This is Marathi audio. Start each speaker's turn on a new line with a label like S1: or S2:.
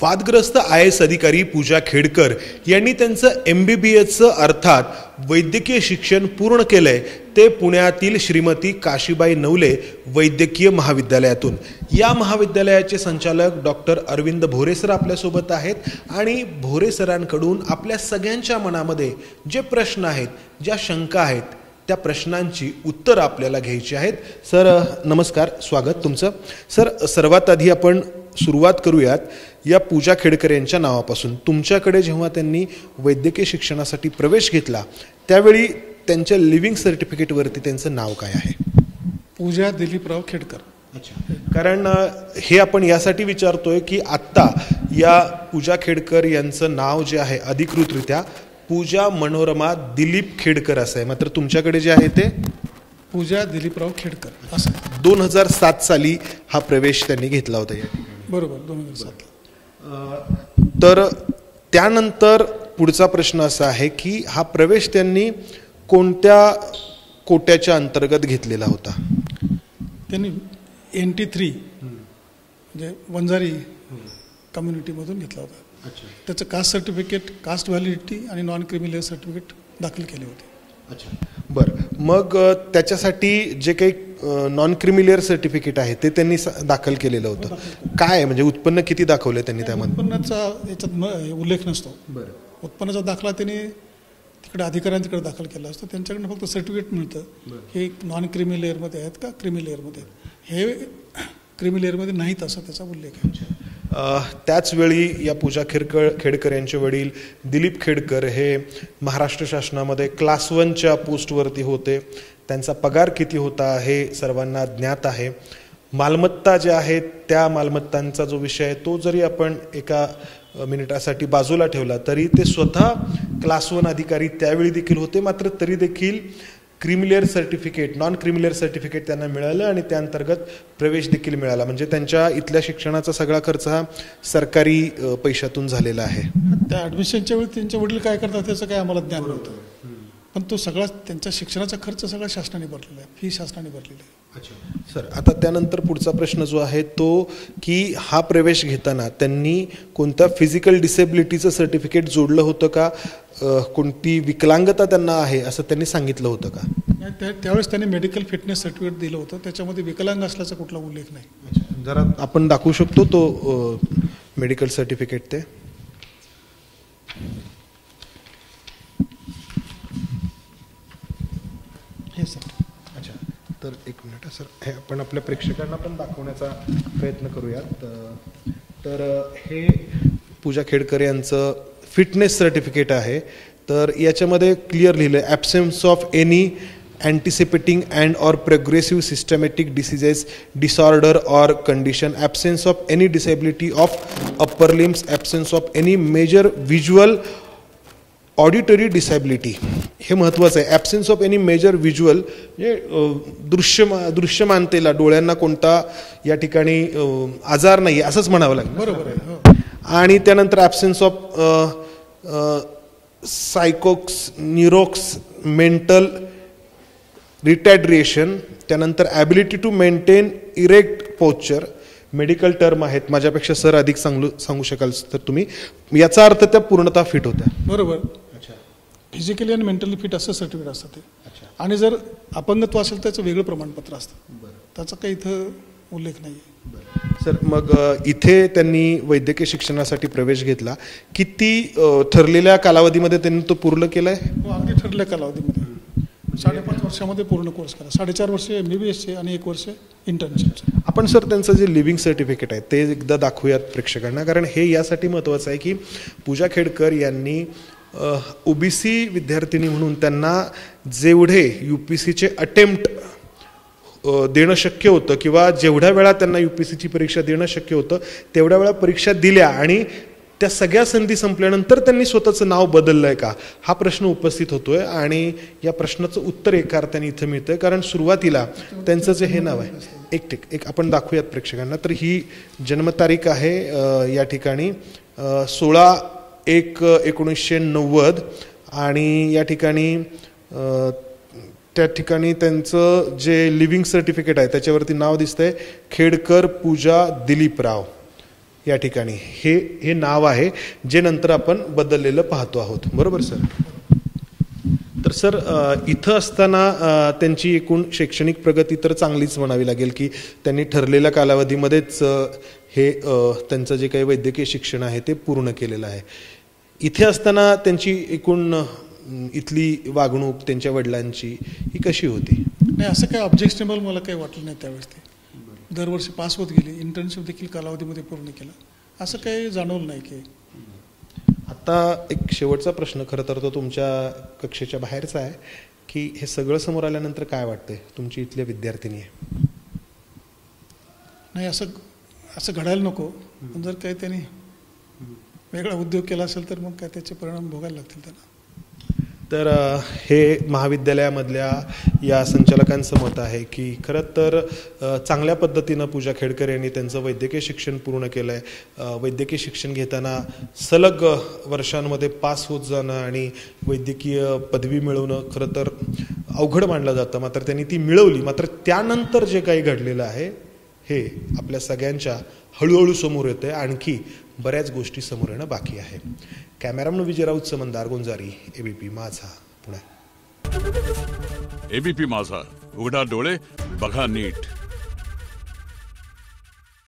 S1: वादग्रस्त IAS अधिकारी पूजा खेडकर यांनी त्यांचं MBBSचं अर्थात वैद्यकीय शिक्षण पूर्ण केलंय ते पुण्यातील श्रीमती काशीबाई नवले वैद्यकीय महाविद्यालयातून। या महाविद्यालयाचे संचालक डॉक्टर अरविंद भोरे सर आपल्यासोबत आहेत आणि भोरे सरांकडून आपल्या सगळ्यांच्या मनामध्ये जे प्रश्न आहेत, ज्या शंका आहेत, त्या प्रश्नांची उत्तर आपल्याला घ्यायची आहेत। सर नमस्कार, स्वागत तुमचं। सर सर्वात आधी आपण सुरुवात करूयात या पूजा खेडकर यांच्या नावापासून। तुमच्याकडे जेव्हा त्यांनी वैद्यकीय शिक्षणासाठी प्रवेश घेतला त्यावेळी त्यांच्या लिव्हिंग सर्टिफिकेटवरती त्यांचं नाव काय आहे?
S2: पूजा दिलीपराव खेडकर।
S1: अच्छा, कारण हे आपण यासाठी विचारतोय की आत्ता या पूजा खेडकर यांचं नाव जे आहे अधिकृतरित्या पूजा मनोरमा दिलीप खेडकर असं आहे, मात्र तुमच्याकडे जे आहे ते
S2: पूजा दिलीपराव खेडकर असं।
S1: 2007 साली हा प्रवेश त्यांनी घेतला होता या ठिकाणी,
S2: बरोबर 2007।
S1: तर त्यानंतर पुढचा प्रश्न असा आहे की हा प्रवेश त्यांनी कोणत्या कोट्याच्या अंतर्गत घेतलेला होता?
S2: त्यांनी NT3 म्हणजे वंजारी कम्युनिटीमधून घेतला होता।
S1: अच्छा,
S2: त्याचं कास्ट सर्टिफिकेट, कास्ट व्हॅलिडिटी आणि नॉन क्रिमिनल सर्टिफिकेट दाखल केले होते।
S1: अच्छा, बरं, मग त्याच्यासाठी जे काही नॉन क्रिमिलियर सर्टिफिकेट आहे ते त्यांनी दाखल केलेलं होतं। काय म्हणजे उत्पन्न किती दाखवले त्यांनी त्यामध्ये?
S2: उत्पन्नाचा याच्यात उल्लेख नसतो।
S1: बरं,
S2: उत्पन्नाचा दाखला त्यांनी तिकडे अधिकाऱ्यांकडे दाखल केला असतो, त्यांच्याकडनं फक्त सर्टिफिकेट मिळतं हे नॉन क्रिमी लेअरमध्ये आहेत का क्रिमी लेअरमध्ये, हे क्रिमी लेअरमध्ये नाहीत असा त्याचा उल्लेख आहे।
S1: त्याचवेळी या पूजा खेडकर यांचे वडील दिलीप खेडकर हे महाराष्ट्र शासनामध्ये क्लास 1च्या पोस्टवरती होते। त्यांचा पगार किती होता हे सर्वांना ज्ञात आहे। मालमत्ता ज्या आहेत त्या मालमत्तांचा जो विषय आहे तो जरी आपण एका मिनिटासाठी बाजूला ठेवला तरी ते स्वतः क्लास 1 अधिकारी त्यावेळी देखील होते, मात्र तरी देखील creamy layer certificate, non creamy layer certificate त्यांना मिळालं आणि त्या अंतर्गत प्रवेश देखील मिळाला। म्हणजे त्यांच्या इथल्या शिक्षणाचा सगळा खर्च हा सरकारी पैशातून झालेला आहे।
S2: त्या ॲडमिशनच्या वेळी त्यांचे वडील काय करतात त्याचं काय आम्हाला ज्ञान नव्हतं, पण तो सगळा त्यांच्या शिक्षणाचा खर्च सगळा शासनाने भरलेला आहे, फी शासनाने भरलेली आहे।
S1: अच्छा सर, आता त्यानंतर पुढचा प्रश्न जो आहे तो की हा प्रवेश घेताना त्यांनी कोणत्या फिजिकल डिसेबिलिटीचं सर्टिफिकेट जोडलं होतं का, कोणती विकलांगता त्यांना आहे असं त्यांनी सांगितलं होतं का?
S2: त्यावेळेस त्यांनी मेडिकल फिटनेस सर्टिफिकेट दिलं होतं, त्याच्यामध्ये विकलांग असल्याचा कुठला उल्लेख नाही।
S1: अच्छा, जरा आपण दाखवू शकतो तो मेडिकल सर्टिफिकेट? ते
S2: हे सर।
S1: अच्छा, तर एक मिनिट सर, हे आपण आपल्या प्रेक्षकांना पण दाखवण्याचा प्रयत्न करूयात। तर हे पूजा खेडकर यांचं फिटनेस सर्टिफिकेट आहे। तर याच्यामध्ये क्लिअर लिहिलं आहे absence of any anticipating and or progressive systematic diseases, disorder or condition, absence of any disability of upper limbs, absence of any major visual auditory disability, हे महत्त्वाचं आहे। Absence of any major visual म्हणजे दृश्यमानतेला, डोळ्यांना कोणता या ठिकाणी आजार नाही असंच म्हणावं लागेल,
S2: बरोबर आहे।
S1: आणि त्यानंतर ॲब्सेन्स ऑफ सायकोक्स, न्यूरोक्स, मेंटल रिटॅड्रिएशन, त्यानंतर ability to maintain erect posture, medical term आहेत, माझ्यापेक्षा सर अधिक सांगू शकाल तर तुम्ही, याचा अर्थ त्या पूर्णतः फिट होत्या।
S2: बरोबर।
S1: अच्छा,
S2: फिजिकली आणि मेंटली फिट असं सर्टिफिकेट असतं ते। अच्छा, आणि जर अपंगत्व असेल त्याचं वेगळं प्रमाणपत्र असतं, त्याचा काही इथं उल्लेख नाही आहे।
S1: सर मग इथे त्यांनी वैद्यकीय शिक्षणासाठी प्रवेश घेतला, किती ठरलेल्या कालावधीमध्ये त्यांनी तो पूर्ण केलाय?
S2: अगदी ठरलेल्या कालावधीमध्ये 5.5 वर्षामध्ये पूर्ण कोर्स करा, 4.5 वर्ष MBBSचे आणि 1 वर्ष इंटर्नशिपचे।
S1: आपण सर त्यांचं जे लिव्हिंग सर्टिफिकेट आहे ते एकदा दाखवूयात प्रेक्षकांना, कारण हे यासाठी महत्त्वाचं आहे की पूजा खेडकर यांनी OBC विद्यार्थिनी म्हणून त्यांना जेवढे UPSCचे अटेम्प्ट देणं शक्य होतं किंवा जेवढ्या वेळा त्यांना UPSCची परीक्षा देणं शक्य होतं तेवढ्या वेळा परीक्षा दिल्या आणि त्या सगळ्या संधी संपल्यानंतर त्यांनी स्वतःचं नाव बदललं आहे का, हा प्रश्न उपस्थित होतोय। आणि या प्रश्नाचं उत्तर एका अर्थाने इथं मिळतंय, कारण सुरुवातीला त्यांचं जे हे नाव आहे एक आपण दाखवूयात प्रेक्षकांना। तर ही जन्मतारीख आहे या ठिकाणी 16/1/1990 आणि या ठिकाणी त्या ठिकाणी त्यांचं जे लिव्हिंग सर्टिफिकेट आहे त्याच्यावरती नाव दिसतंय खेडकर पूजा दिलीपराव या ठिकाणी हे नाव आहे जे नंतर आपण बदललेलं पाहतो आहोत. बरोबर सर? तर सर इथं असताना त्यांची एकूण शैक्षणिक प्रगती तर चांगलीच म्हणावी लागेल की त्यांनी ठरलेल्या कालावधीमध्येच हे त्यांचं जे काही वैद्यकीय शिक्षण आहे ते पूर्ण केलेलं आहे. इथे असताना त्यांची एकूण इथली वागणूक त्यांच्या वडिलांची ही कशी होती?
S2: नाही, असं काही ऑब्जेक्शनेबल मला काही वाटलं नाही त्यावेळेस. ते दरवर्षी पास होत गेली, इंटर्नशिप देखील कालावधीमध्ये पूर्ण केलं, असं काही जाणवलं नाही. की
S1: आता एक शेवटचा प्रश्न, खरं तर तो तुमच्या कक्षेच्या बाहेरचा आहे, की हे सगळं समोर आल्यानंतर काय वाटतंय? तुमची इथल्या विद्यार्थिनी आहे.
S2: नाही, असं घडायला नको. पण जर काही त्यांनी वेगळा उद्योग केला असेल तर मग काय त्याचे परिणाम भोगायला लागतील त्यांना.
S1: तर हे महाविद्यालयामधल्या या संचालकांचं मत आहे की खरं तर चांगल्या पद्धतीनं पूजा खेडकर यांनी त्यांचं वैद्यकीय शिक्षण पूर्ण केलं आहे. वैद्यकीय शिक्षण घेताना सलग वर्षांमध्ये पास होत जाणं आणि वैद्यकीय पदवी मिळवणं खरं तर अवघड मानलं जातं. मात्र त्यांनी ती मिळवली. मात्र त्यानंतर जे काही घडलेलं आहे हे आपल्या सगळ्यांच्या हळूहळू समोर येतं आहे. आणखी बऱ्याच गोष्टी समोर येणं बाकी आहे. कॅमेरामन विजय राऊत, मंदार गोंजारी, एबीपी माझा, पुणे.
S3: एबीपी माझा, उघडा डोळे बघा नीट.